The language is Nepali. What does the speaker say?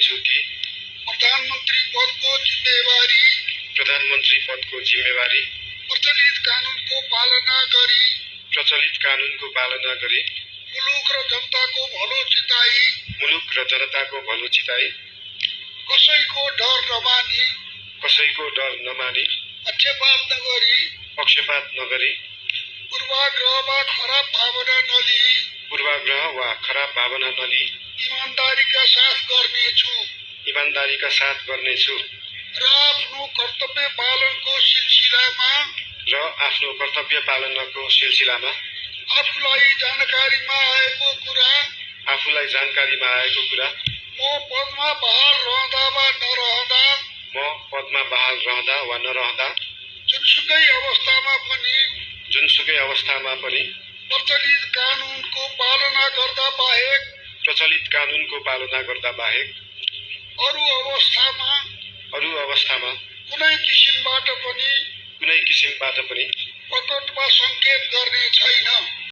गर्नेछु कि प्रधानमन्त्री पदको जिम्मेवारी प्रचलित कानुनको पालना गरी मुलुक र जनताको भलो चिताई कसैको डर नमानी पक्षपात नगरी पूर्वाग्रह वा खराब भावना नलिई इमानदारीका साथ गर्नेछु र आफ्नो कर्तव्य पालनको सिलसिलामा आफूलाई जानकारीमा आएको कुरा म पदमा बहाल रहँदा वा नरहँदा जुनसुकै अवस्थामा पनि प्रचलित कानुनको पालना गर्दा बाहेक अरू अवस्थामा कुनै किसिमबाट पनि प्रकट वा संकेत गर्ने छैन।